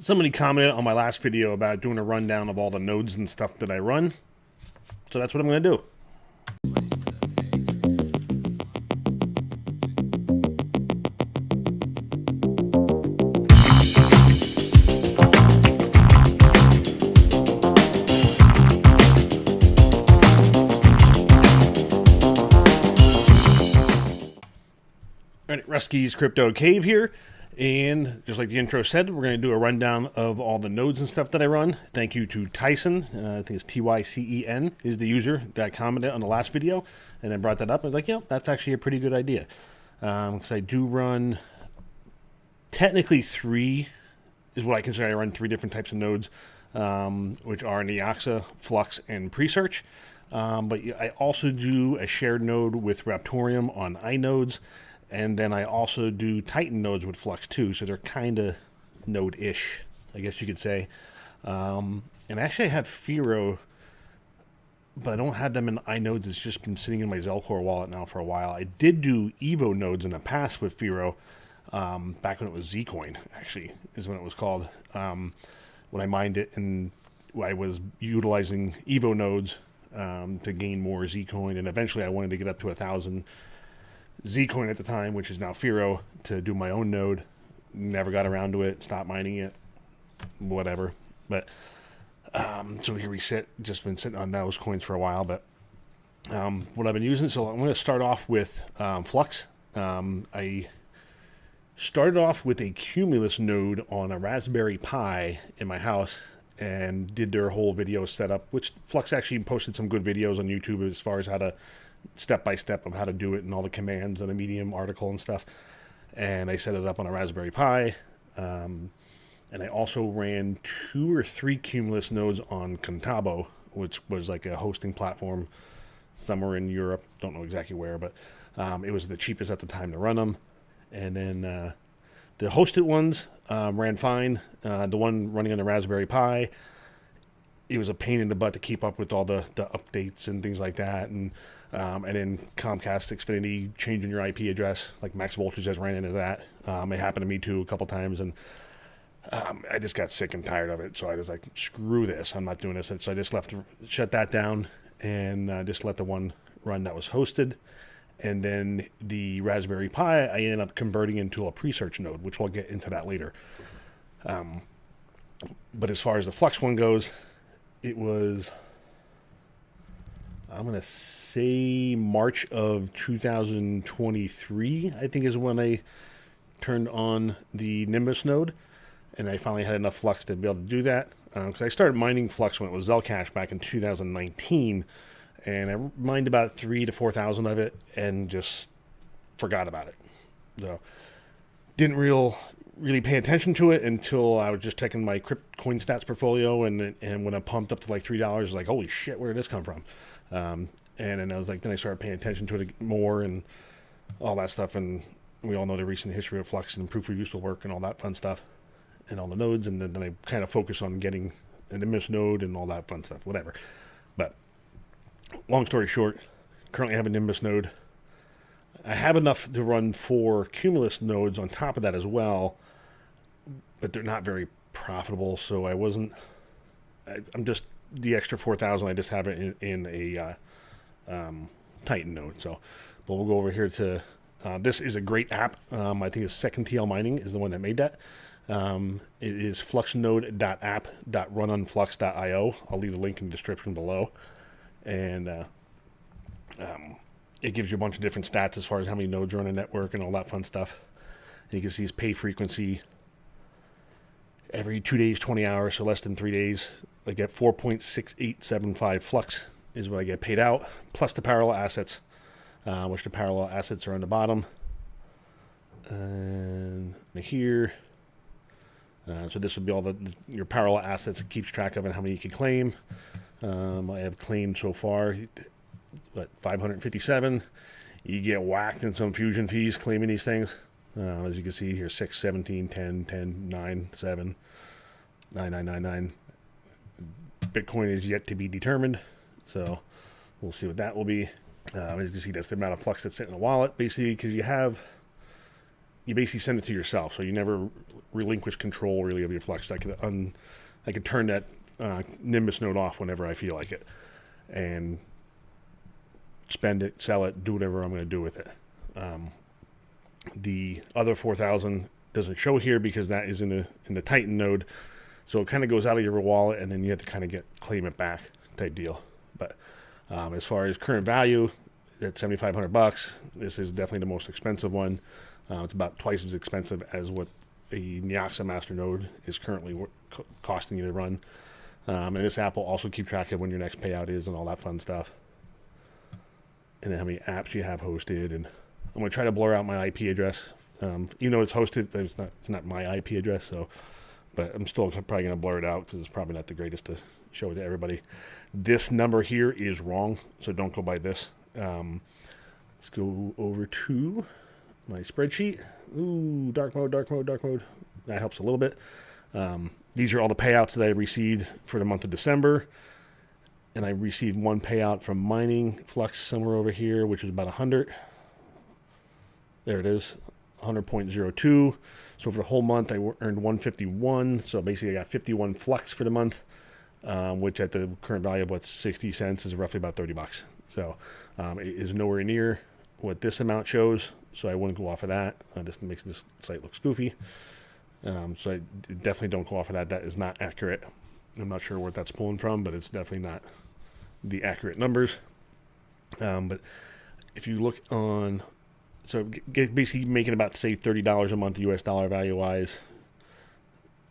Somebody commented on my last video about doing a rundown of all the nodes and stuff that I run. So that's what I'm going to do. All right, Rusky's Crypto Cave here. And just like the intro said, we're going to do a rundown of all the nodes and stuff that I run. Thank you to Tycen. I think it's Tycen is the user that commented on the last video and then brought that up. I was like, yeah, that's actually a pretty good idea. Because I do run technically three, is what I consider. I run three different types of nodes, which are Neoxa, Flux, and PreSearch. But I also do a shared node with Raptorium on iNodes. And then I also do Tycen nodes with Flux too, so they're kind of node-ish, I guess you could say. And actually I have Firo, but I don't have them in iNodes. It's just been sitting in my Zelcore wallet now for a while. I did do Evo nodes in the past with Firo, back when it was Zcoin, actually, is when it was called. When I mined it, and I was utilizing Evo nodes to gain more Zcoin, and eventually I wanted to get up to 1,000 Zcoin at the time, which is now Firo, to do my own node. Never got around to it, stopped mining it, whatever. But so here we sit, just been sitting on those coins for a while. But what I've been using, so I'm going to start off with Flux. I started off with a Cumulus node on a Raspberry Pi in my house and did their whole video setup, which Flux actually posted some good videos on YouTube as far as how to step-by-step of how to do it and all the commands and a Medium article and stuff. And I set it up on a Raspberry Pi. And I also ran 2 or 3 Cumulus nodes on Contabo, which was like a hosting platform somewhere in Europe. Don't know exactly where, but it was the cheapest at the time to run them. And then the hosted ones ran fine. The one running on the Raspberry Pi, it was a pain in the butt to keep up with all the updates and things like that. And then Comcast Xfinity changing your IP address, like Max Voltage just ran into that. It happened to me too a couple times, and I just got sick and tired of it. So I was like, screw this, I'm not doing this. And so I just shut that down, and just let the one run that was hosted. And then the Raspberry Pi, I ended up converting into a PreSearch node, which we'll get into that later. But as far as the Flux one goes, it was, I'm going to say March of 2023, I think is when I turned on the Nimbus node, and I finally had enough Flux to be able to do that. Because I started mining Flux when it was Zcash back in 2019, and I mined about 3,000 to 4,000 of it and just forgot about it. So didn't really pay attention to it until I was just checking my coin stats portfolio, and when I pumped up to like $3, I was like, holy shit, where did this come from? And then I was like, then I started paying attention to it more and all that stuff. And we all know the recent history of Flux and proof of use will work and all that fun stuff and all the nodes. And then I kind of focus on getting an Nimbus node and all that fun stuff, whatever. But long story short, currently I have a Nimbus node. I have enough to run 4 Cumulus nodes on top of that as well, but they're not very profitable. So I'm just, the extra 4,000, I just have it in a Tycen node. So, but we'll go over here to, this is a great app. I think it's Second TL Mining is the one that made that. It is fluxnode.app.runonflux.io. I'll leave the link in the description below. And it gives you a bunch of different stats as far as how many nodes are on a network and all that fun stuff. And you can see his pay frequency every 2 days, 20 hours, so less than 3 days. I get 4.6875 Flux is what I get paid out, plus the parallel assets, which the parallel assets are on the bottom. And here, so this would be all your parallel assets. It keeps track of and how many you can claim. I have claimed so far, 557. You get whacked in some fusion fees claiming these things. As you can see here, 6, 17, 10, 10, 9, 7, 9999. Bitcoin is yet to be determined, so we'll see what that will be. As you can see, that's the amount of Flux that's sitting in the wallet, basically, because you have you basically send it to yourself, so you never relinquish control really of your Flux. I could turn that Nimbus node off whenever I feel like it, and spend it, sell it, do whatever I'm going to do with it. The other 4,000 doesn't show here because that is in the Tycen node, so it kind of goes out of your wallet, and then you have to kind of claim it back type deal. But as far as current value, at $7,500, this is definitely the most expensive one. It's about twice as expensive as what a Neoxa master node is currently costing you to run. And this app will also keep track of when your next payout is and all that fun stuff. And then how many apps you have hosted. And I'm going to try to blur out my IP address. Even though it's hosted, it's not my IP address. But I'm still probably going to blur it out because it's probably not the greatest to show it to everybody. This number here is wrong, so don't go by this. Let's go over to my spreadsheet. Ooh, dark mode. That helps a little bit. These are all the payouts that I received for the month of December. And I received one payout from mining Flux somewhere over here, which is about 100. There it is, 100.02. So for the whole month, I earned 151. So basically, I got 51 Flux for the month, which at the current value of 60 cents is roughly about $30. So it is nowhere near what this amount shows. So I wouldn't go off of that. This makes this site look goofy. So I definitely don't go off of that. That is not accurate. I'm not sure what that's pulling from, but it's definitely not the accurate numbers. But if you look on, so basically making about, say, $30 a month US dollar value wise.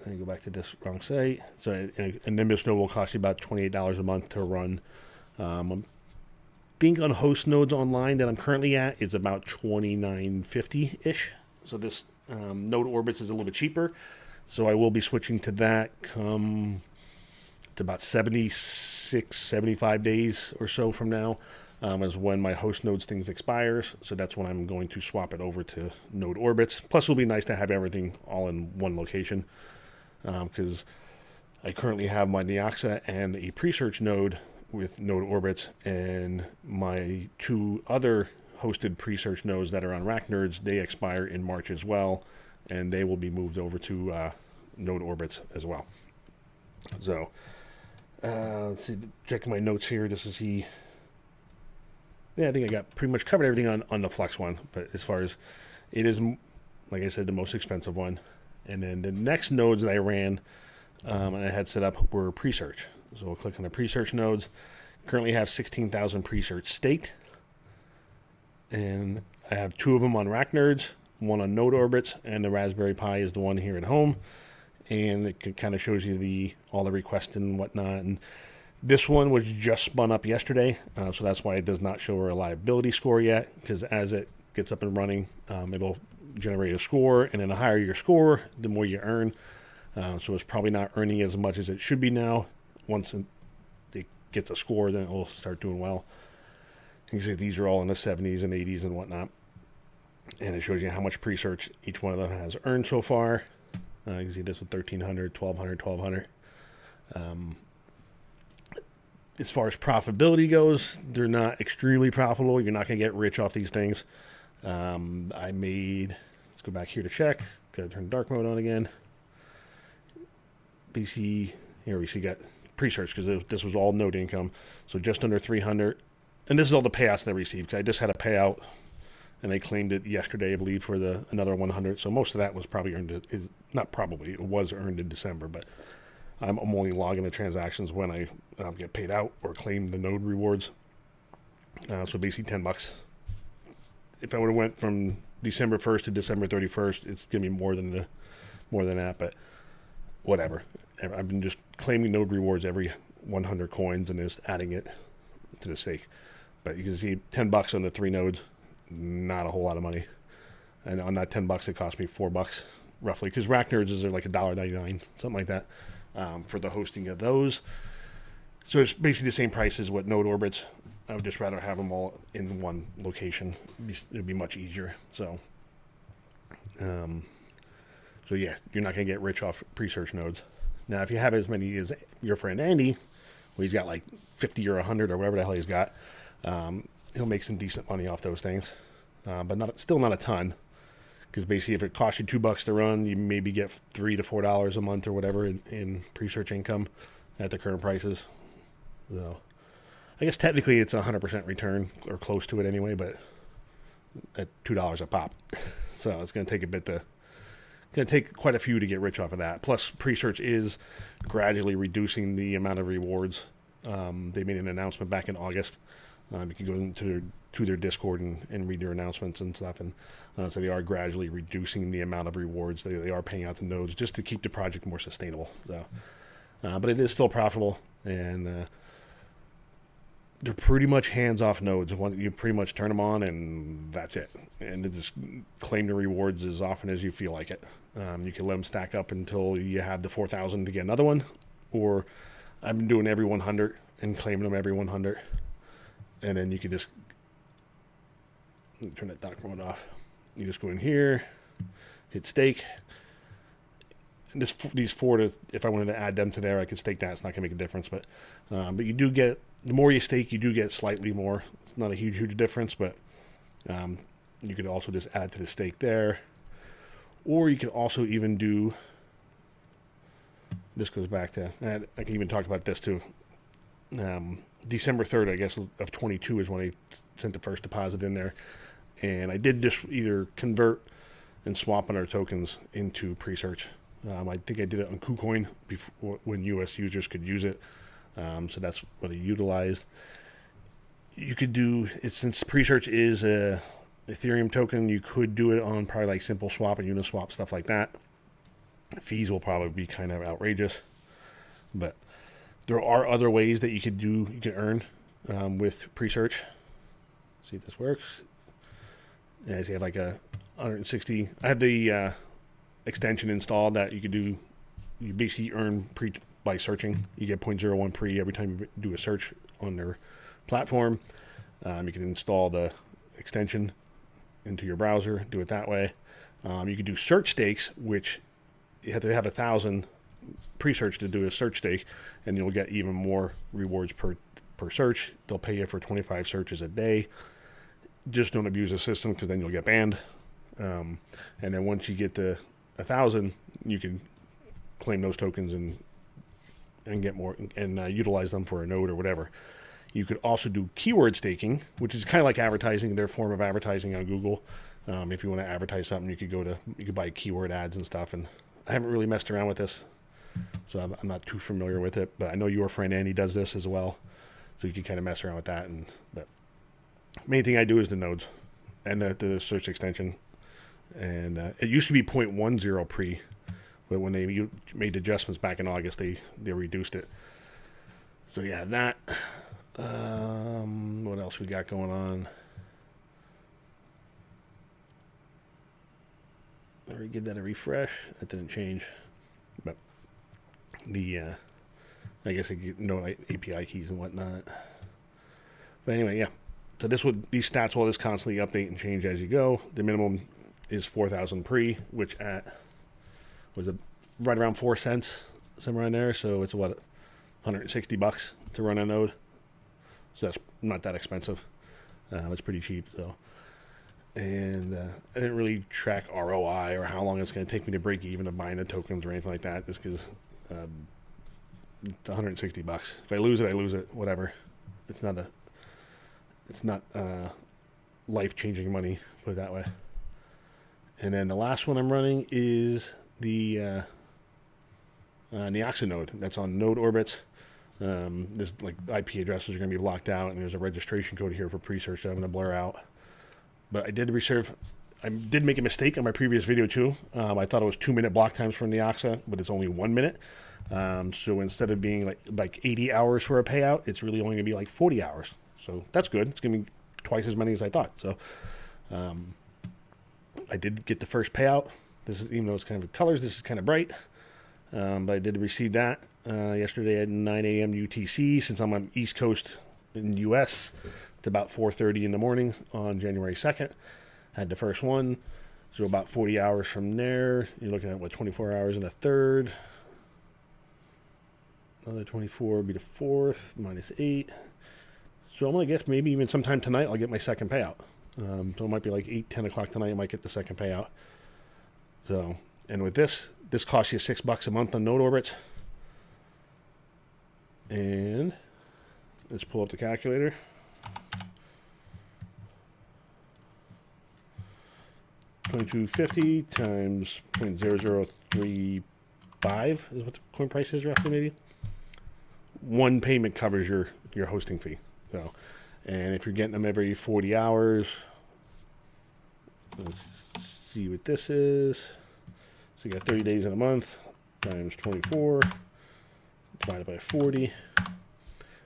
Let me go back to this wrong site. So a Nimbus node will cost you about $28 a month to run. I think on host nodes online that I'm currently at is about $29.50-ish. So this node orbits is a little bit cheaper. So I will be switching to that come to about 76, 75 days or so from now, is when my host nodes things expires. So that's when I'm going to swap it over to node orbits. Plus it'll be nice to have everything all in one location, because I currently have my Neoxa and a PreSearch node with node orbits, and my two other hosted PreSearch nodes that are on Rack Nerds, they expire in March as well, and they will be moved over to node orbits as well. So let's see, checking my notes here just to see. Yeah, I think I got pretty much covered everything on the Flux one, but as far as it is, like I said, the most expensive one. And then the next nodes that I ran and I had set up were PreSearch. So we'll click on the PreSearch nodes. Currently have 16,000 PreSearch staked, and I have 2 of them on Rack Nerds, one on node orbits, and the Raspberry Pi is the one here at home. And it kind of shows you all the requests and whatnot. And this one was just spun up yesterday, so that's why it does not show a reliability score yet, because as it gets up and running, it'll generate a score, and then the higher your score, the more you earn. So it's probably not earning as much as it should be now. Once it gets a score, then it will start doing well. You can see these are all in the 70s and 80s and whatnot. And it shows you how much PreSearch each one of them has earned so far. You can see this with 1,300, 1,200, 1,200. As far as profitability goes, they're not extremely profitable. You're not going to get rich off these things. I made, let's go back here to check. Got to turn dark mode on again. BC, here we see got PreSearch, because this was all node income. So just under 300. And this is all the payouts that I received. I just had a payout, and they claimed it yesterday, I believe, for another 100. So most of that was probably earned, it was earned in December, but I'm only logging the transactions when I get paid out or claim the node rewards. So basically $10. If I would have went from December 1st to December 31st, it's going to be more than that, but whatever. I've been just claiming node rewards every 100 coins and just adding it to the stake. But you can see $10 on the 3 nodes, not a whole lot of money. And on that $10, it cost me $4 roughly, because Rack Nerds is like $1.99, something like that, for the hosting of those. So it's basically the same price as what node orbits. I would just rather have them all in one location. It'd be much easier. So yeah, you're not going to get rich off PreSearch nodes. Now, if you have as many as your friend Andy, where he's got like 50 or 100 or whatever the hell he's got, he'll make some decent money off those things. But still not a ton, because basically if it costs you $2 to run, you maybe get $3 to $4 a month or whatever in PreSearch income at the current prices. So I guess technically it's 100% return or close to it anyway, but at $2 a pop. So it's going to take a bit to, going to take quite a few to get rich off of that. Plus PreSearch is gradually reducing the amount of rewards. They made an announcement back in August. You can go into their Discord and read their announcements and stuff. And so they are gradually reducing the amount of rewards they are paying out to nodes just to keep the project more sustainable. So, but it is still profitable, and they're pretty much hands-off nodes. You pretty much turn them on, and that's it. And they just claim the rewards as often as you feel like it. You can let them stack up until you have the 4,000 to get another one, or I've been doing every 100 and claiming them every 100. And then you can just turn that dock mode off. You just go in here, hit stake. And these four, if I wanted to add them to there, I could stake that. It's not going to make a difference. But you do get, the more you stake, you do get slightly more. It's not a huge difference, but you could also just add to the stake there. Or you could also even do, this goes back to, I can even talk about this too. December 3rd, I guess, of 22 is when I sent the first deposit in there. And I did just either convert and swap on our tokens into PreSearch. I think I did it on KuCoin before, when US users could use it. So that's what I utilized. You could do it, since PreSearch is a Ethereum token, you could do it on probably like Simple Swap and Uniswap, stuff like that. Fees will probably be kind of outrageous, but there are other ways that you can earn with PreSearch. See if this works. Yeah, so you have like a 160. I have the extension installed that you could do. You basically earn by searching. You get 0.01 pre every time you do a search on their platform. You can install the extension into your browser, do it that way. You can do search stakes, which you have to have 1,000 PreSearch to do a search stake, and you'll get even more rewards per search. They'll pay you for 25 searches a day. Just don't abuse the system, because then you'll get banned. And then once you get to 1,000, you can claim those tokens and get more and utilize them for a node or whatever. You could also do keyword staking, which is kind of like advertising, their form of advertising on Google. If you want to advertise something, you could buy keyword ads and stuff. And I haven't really messed around with this, so I'm not too familiar with it. But I know your friend Andy does this as well, so you can kind of mess around with that. But main thing I do is the nodes and the search extension. And it used to be 0.10 pre, but when they made adjustments back in August, they reduced it. So yeah, that. What else we got going on? Or give that a refresh. That didn't change, but I guess I get no API keys and whatnot. But anyway, yeah. So these stats will just constantly update and change as you go. The minimum is 4,000 pre, which was right around 4 cents, somewhere in there. So it's what, $160 to run a node. So that's not that expensive. It's pretty cheap. So. And I didn't really track ROI or how long it's going to take me to break even of buying the tokens or anything like that, just because it's $160. If I lose it, I lose it. Whatever. It's not life-changing money, put it that way. And then the last one I'm running is the Neoxa node. That's on node orbits. This like IP addresses are going to be blocked out, and there's a registration code here for PreSearch that I'm going to blur out. But I did make a mistake on my previous video too. I thought it was 2-minute block times for Neoxa, but it's only 1 minute. So instead of being like 80 hours for a payout, it's really only going to be like 40 hours. So that's good. It's going to be twice as many as I thought. So I did get the first payout. This is, even though it's kind of colors, this is kind of bright. But I did receive that yesterday at 9 a.m. UTC. Since I'm on East Coast in the U.S., it's about 4:30 in the morning on January 2nd. Had the first one. So about 40 hours from there, you're looking at, 24 hours and a third. Another 24 would be the fourth, minus 8. So I'm going to guess maybe even sometime tonight I'll get my second payout. So it might be like 8, 10 o'clock tonight I might get the second payout. So, and with this costs you $6 a month on node orbits. And let's pull up the calculator. $22.50 times 0.0035 is what the coin price is roughly, maybe. One payment covers your hosting fee. So, and if you're getting them every 40 hours, let's see what this is. So you got 30 days in a month times 24 divided by 40. So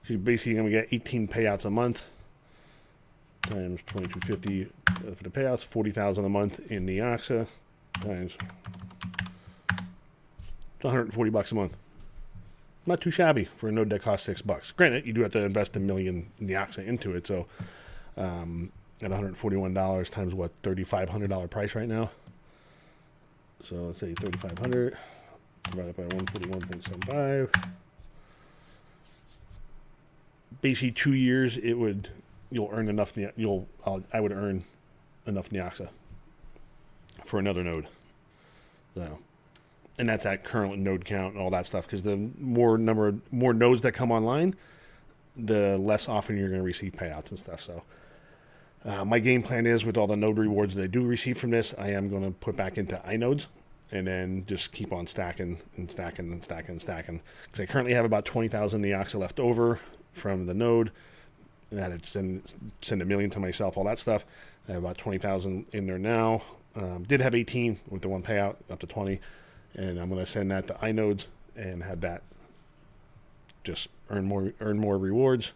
you're basically going to get 18 payouts a month times 22.50 for the payouts, 40,000 a month in Neoxa times $140 a month. Not too shabby for a node that costs $6. Granted, you do have to invest $1 million Neoxa into it, so at $141 times what, $3,500 price right now. So let's say 3,500 divided by 141.75. Basically, 2 years you'll earn enough. I would earn enough Neoxa for another node. So, and that's at current node count and all that stuff. Because the more nodes that come online, the less often you're going to receive payouts and stuff. So, my game plan is with all the node rewards that I do receive from this, I am going to put back into iNodes and then just keep on stacking and stacking and stacking and stacking. Because I currently have about 20,000 Neoxa left over from the node. I had to send $1 million to myself, all that stuff. I have about 20,000 in there now. Did have 18 with the one payout, up to 20. And I'm going to send that to iNodes and have that just earn more rewards.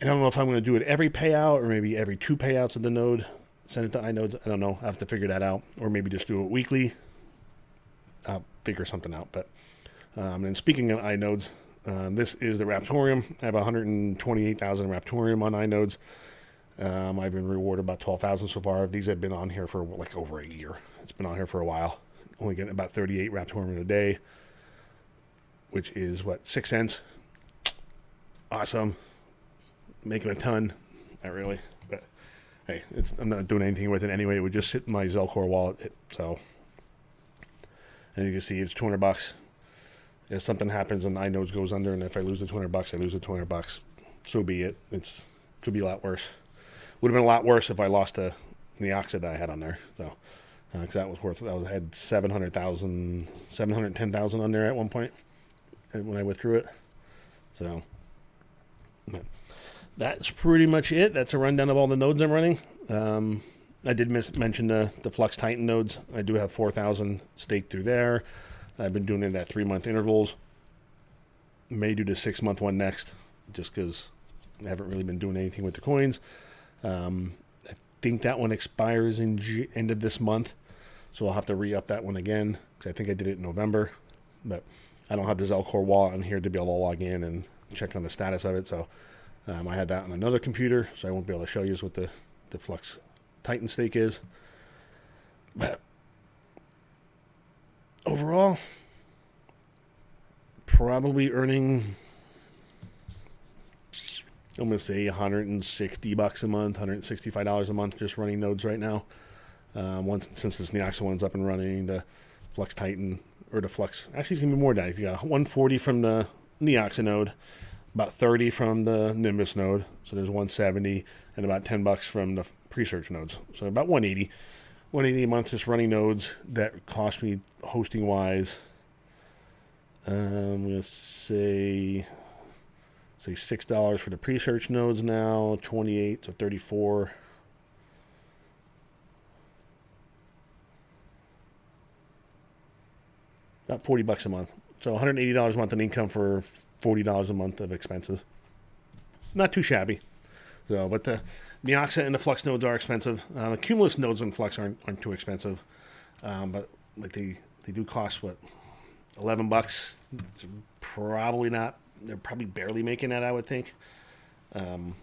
And I don't know if I'm going to do it every payout or maybe every 2 payouts of the node. Send it to iNodes. I don't know. I have to figure that out. Or maybe just do it weekly. I'll figure something out. But and speaking of iNodes, this is the Raptorium. I have 128,000 Raptorium on iNodes. I've been rewarded about 12,000 so far. These have been on here for like over a year. It's been on here for a while. Only getting about 38 Raptorium a day, which is what, 6 cents. Awesome. Making a ton. Not really, but hey, I'm not doing anything with it anyway. It would just sit in my Zelcore wallet. So, and you can see it's $200. If something happens and iNodes goes under, and if I lose the $200, I lose the $200. So be it. Could be a lot worse. Would have been a lot worse if I lost the Neoxa that I had on there. So, because that was worth. I had 710,000 on there at one point when I withdrew it. So, but that's pretty much it. That's a rundown of all the nodes I'm running. I did mention the Flux Tycen nodes. I do have 4,000 staked through there. I've been doing it at 3-month intervals. May do the 6-month one next, just because I haven't really been doing anything with the coins. I think that one expires in end of this month, so I'll have to re-up that one again, because I think I did it in November. But I don't have the Zelcore wallet on here to be able to log in and check on the status of it, so I had that on another computer, so I won't be able to show you what the Flux Tycen stake is. But overall, probably earning, I'm going to say $160 a month, $165 a month just running nodes right now. Since this Neoxa one's up and running, the Flux Tycen, or the Flux, actually it's going to be more than that. You got 140 from the Neoxa node, about 30 from the Nimbus node, so there's 170, and about $10 from the PreSearch nodes. So about 180 a month just running nodes that cost me hosting wise. I'm going to say $6 for the PreSearch nodes now, 28, so 34. About $40 a month. So $180 a month in income for $40 a month of expenses. Not too shabby. So, but the Neoxa and the Flux nodes are expensive. The Cumulus nodes and Flux aren't too expensive. But like they do cost what, $11. It's probably not. They're probably barely making that, I would think. I don't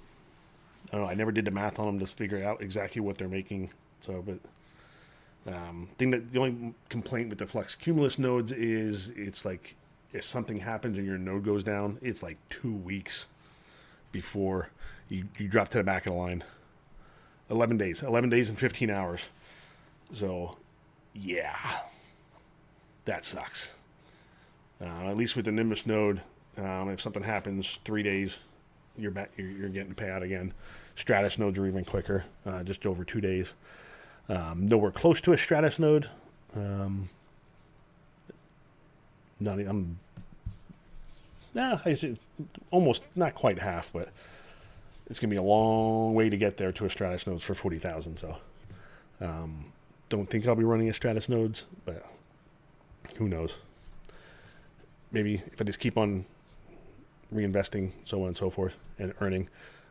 know. I never did the math on them to figure out exactly what they're making. So, but the only complaint with the Flux Cumulus nodes is it's like if something happens and your node goes down, it's like 2 weeks before you drop to the back of the line. 11 days and 15 hours. So Yeah, that sucks. At least with the Nimbus node, if something happens 3 days, you're back. You're getting payout again. Stratus nodes are even quicker, just over 2 days. Nowhere close to a Stratus node. Almost not quite half, but it's gonna be a long way to get there to a Stratus nodes for 40,000. So, don't think I'll be running a Stratus nodes, but who knows? Maybe if I just keep on reinvesting, so on and so forth, and earning,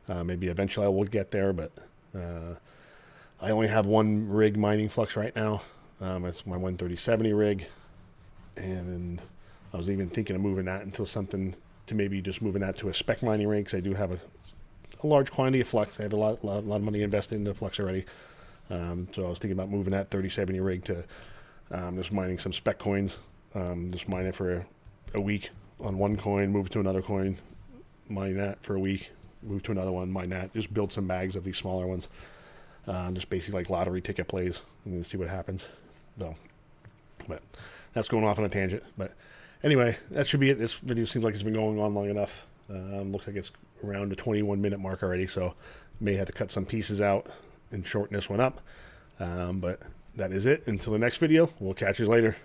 maybe eventually I will get there. But I only have one rig mining Flux right now. It's my 13070 rig, and I was even thinking of moving that until something to maybe just moving that to a spec mining rig, because I do have a large quantity of Flux. I have a lot of money invested into Flux already. So I was thinking about moving that 3070 rig to just mining some spec coins. Just mine it for a week on one coin, move to another coin, mine that for a week, move to another one, mine that. Just build some bags of these smaller ones. Just basically like lottery ticket plays and see what happens. So, but that's going off on a tangent. But anyway, that should be it. This video seems like it's been going on long enough. Looks like it's around the 21-minute mark already, so may have to cut some pieces out and shorten this one up. But that is it. Until the next video, we'll catch you later.